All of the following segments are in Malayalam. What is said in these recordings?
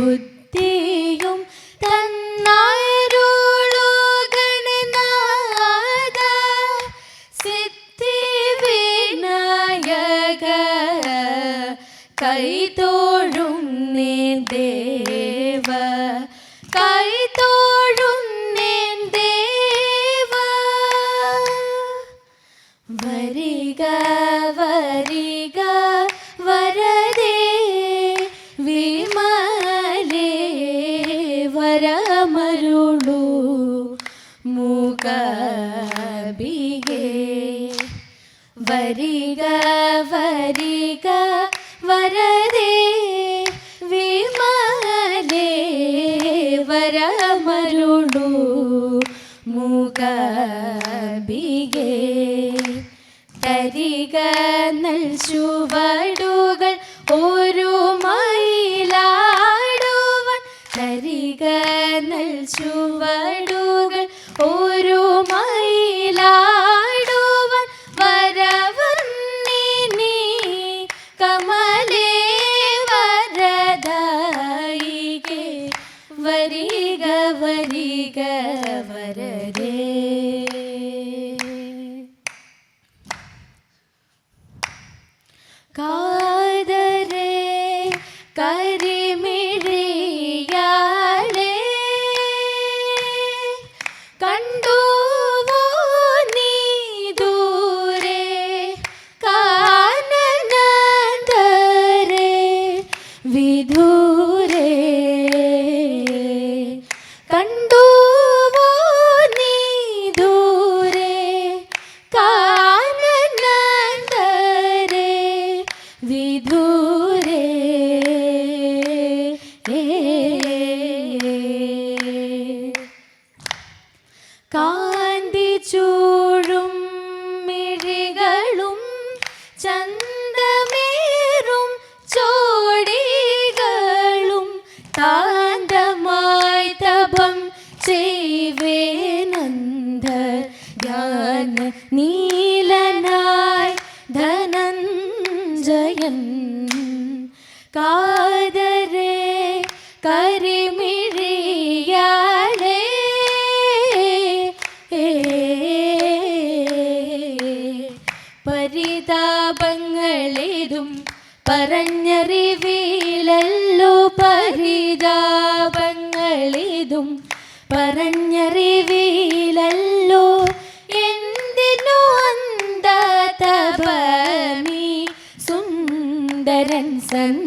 ബുദ്ധിയും തന്നരുളു ഗണനാഥ സിദ്ധി വിനായക കൈതോഴും നീ ദേവ കൈതോഴും നീ ദേവ വരിക വരിക വരദേ വിമലേ വരമരുളു മൂകാംബികേ വരിക വരിക വരദേ വിമലേ വരമരുളു മൂകാംബികേ തരിക നൽ ചുവടുകൾ ഒരു മയിലാടുവാൻ തരിക നൽ ചുവടുകൾ ഒരു മയിലാടുവാൻ വരവർണ്ണിനി കമലേ വരദായികേ വരിക വരിക വരദേ കാതരേ കരിമിഴിയാളേ കണ്ടുവോ നീ ദൂരെ കാനനന്ദരേ വിദൂരേ കണ്ടുവോ നീ ദൂരെ കാനനന്ദരേ വിദൂരേ കാന്തി ചൂഴും മിഴികളും ചന്തമേറും ചോടികളും താന്തമായി തപം ചെയ്വേനന്ദ ജ്ഞാന നീലനായി ധനഞ്ജയൻ കാതരേ കരിമിഴിയാളേ പരിതാപങ്ങളേതും പറഞ്ഞറിവിലല്ലോ പരിതാപങ്ങളേതും പറഞ്ഞറിവിലല്ലോ എന്തിനു അന്തതപമീ സുന്ദരൻ സന്തതമിങ്ങനെ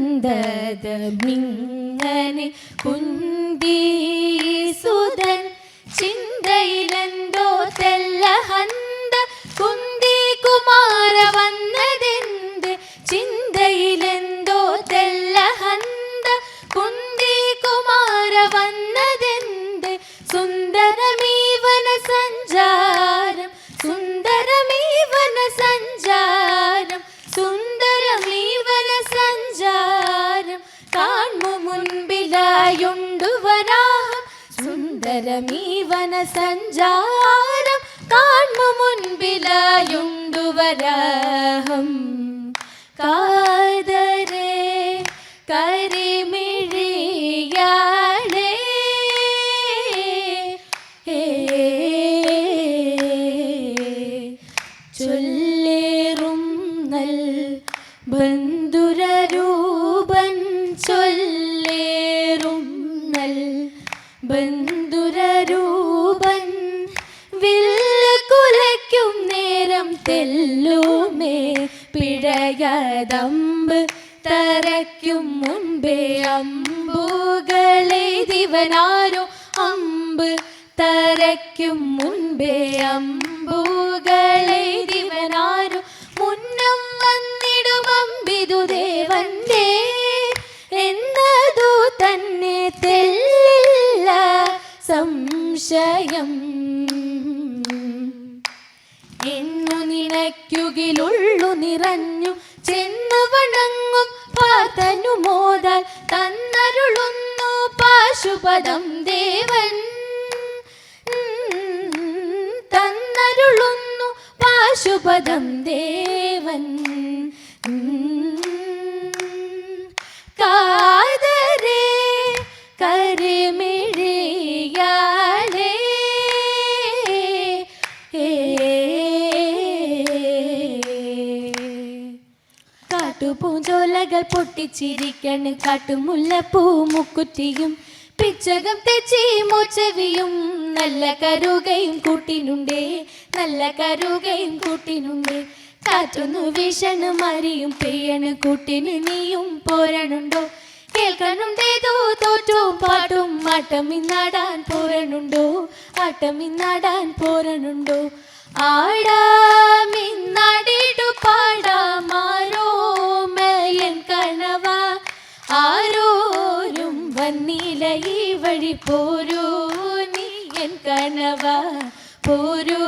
കുന്തിസുതൻ ചിന്തയിലെന്തോ തെല്ലഹന്ത കുന്തികുമാര വന്നതെന്ത് ചിന്തയിലെന്തോ തെല്ലഹന്ത കുന്തികുമാര വന്നതെന്ത് സുന്ദരമീവന സഞ്ചാരം സുന്ദരമീവന സഞ്ചാരം സുന്ദരമീവന സഞ്ചാരം കാൺമു മുൻപിലായുണ്ടു വരാഹം സുന്ദരമീവന സഞ്ചാരം കാൺമു മുൻപിലായുണ്ടു വരാഹം കാതരേ കരിമിഴിയാളേ ചൊല്ലേറും നൽ ബന്ധുരരൂപൻ ചൊല്ലേറും നൽ ബന്ധുരരൂപൻ വില്ല് കുലയ്ക്കും നേരം തെല്ലുമേ പിഴയതമ്പ് തരയ്ക്കും മുൻപേ അമ്പുകളെയ്തിവനാരോ അമ്പ് തരയ്ക്കും മുൻപേ അമ്പുകളെയ്തിവനാരോ മുന്നം വന്നിടും അമ്പിതു ദേവന്റെ എന്നതു തന്നെ തെല്ലില്ല സംശയം എന്നു നിനയ്ക്കുകിലുള്ളു നിറഞ്ഞു ചെന്നു വണങ്ങും പാതനു മോദാൽ തന്നരുളുന്നു പാശുപദം ദേവൻ തന്നരുളുന്നു പാശുപദം ദേവൻ കാതരേ പൊട്ടിച്ചിരിക്കണ് കാട്ടുമുല്ലപ്പൂ മുക്കുറ്റിയും പിച്ചകം തെച്ചി മോച്ചവിയും നല്ല കരുകയും കൂട്ടിനുണ്ടേ നല്ല കരുകയും കൂട്ടിനുണ്ടേ കാറ്റൊന്നു വീശണ് മരിയും പെയ്യണ് കൂട്ടിന് നീയും പോരണുണ്ടോ കേൾക്കണുണ്ടേതോ തോറ്റവും പാട്ടും ആട്ടമിന്നാടാൻ പോരണുണ്ടോ ആട്ടമിന്നാടാൻ പോരണുണ്ടോ ആടാമിന്നാടിടു പാടാമാരോ മേയൻ കണവ ആരോരും വന്നില ഈ വഴി പോരൂ നീ എൻ കണവ പോരൂ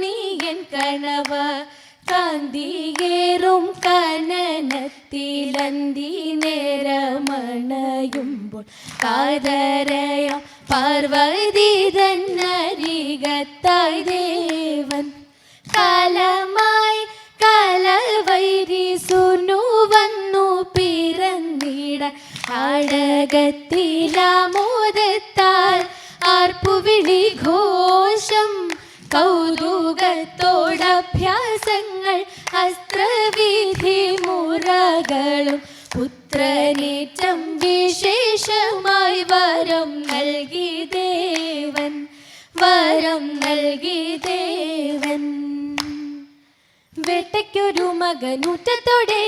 നീ എൻ കണവ കാന്തിയേറും കനനത്തിലന്തി നേരമണയുമ്പോൾ കാതരയം പാർവതി തന്നരികത്തായി ദേവൻ കാലമായി കാലവൈരി സുനു വന്നു പിറന്നിട ആടകത്തിലാമോദത്താൽ ആർപ്പുവിളി ഘോഷം കൗതുകത്തോടഭ്യാസങ്ങൾ അസ്ത്രവിധി മുറകളും പുത്രനേറ്റം വിശേഷമായി വരം നൽകി ദേവൻ വരം നൽകി ദേവൻ വേട്ടയ്ക്കൊരു മകനൂറ്റത്തോടെ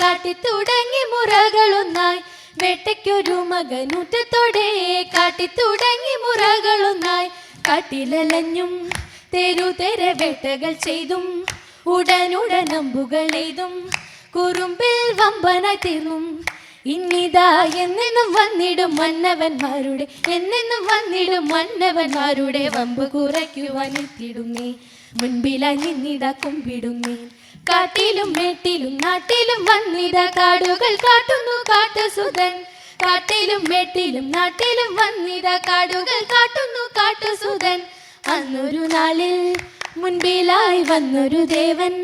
കാട്ടിത്തുടങ്ങി മുറകളൊന്നായി വേട്ടയ്ക്കൊരു മകനൂറ്റത്തോടെ കാട്ടിത്തുടങ്ങി മുറകളൊന്നായി കാട്ടിലലഞ്ഞും തെരുതെര വേട്ടകൾ ചെയ്തും ഉടനുടനമ്പുകൾ എയ്തും കുറുമ്പിൽ വമ്പനായി തീർന്നും ഇന്നിതാ എന്നെന്നും വന്നിടും മന്നവന്മാരുടെ എന്നെന്നും വന്നിടും മന്നവന്മാരുടെ വമ്പ് കുറയ്ക്കുവാനെത്തിടുന്നേ മുൻപിലായി നിന്നിട കുമ്പിടുന്നേ കാട്ടിലും മേട്ടിലും നാട്ടിലും വന്നിട കാടുകൾ കാട്ടുന്നു കാട്ടുസുതൻ കാട്ടിലും മേട്ടിലും നാട്ടിലും വന്നിട കാടുകൾ കാട്ടുന്നു കാട്ടുസുതൻ അന്നൊരു നാളിൽ മുൻപിലായി വന്നൊരു ദേവൻ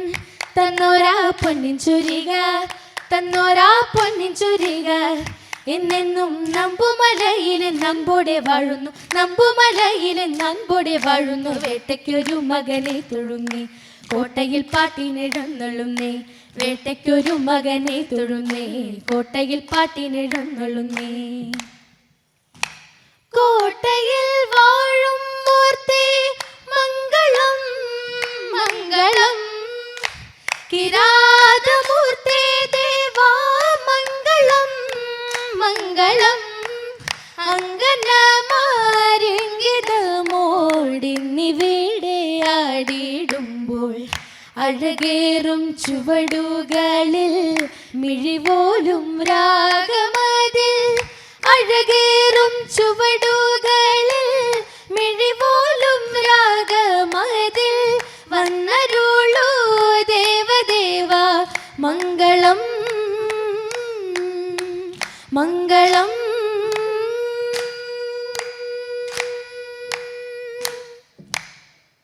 തന്നോരാ പൊന്നിൻ ചുരിക തന്നോരാ പൊന്നിൻ ചുരിക എന്നെന്നും നമ്പുമലയിലെ നമ്പോടെ വാഴുന്നു നമ്പുമലയിലെ നമ്പോടെ വാഴുന്നു വേട്ടയ്ക്കൊരു മകനെ തൊഴുന്നേ കോട്ടയിൽ പാട്ടിനെഴുന്നള്ളുന്നേ വേട്ടയ്ക്കൊരു മകനെ തൊഴുന്നേ കോട്ടയിൽ പാട്ടിനെഴുന്നള്ളുന്നേ കോട്ടയിൽ വാഴും മൂർത്തി മംഗളം മംഗളം കിരാതമൂർത്തി ദേവാ മംഗളം മംഗളം അങ്കനമാരിങ്കിതമോടിന്നിവിടെ ആടിടുമ്പോൾ അഴകേറും ചുവടുകളിൽ മിഴിപോലും രാഗമതിൽ അഴകേറും ചുവടുകളിൽ മിഴിപോലും രാഗമതിൽ വന്നരുളൂ ദേവദേവ മംഗളം മംഗളം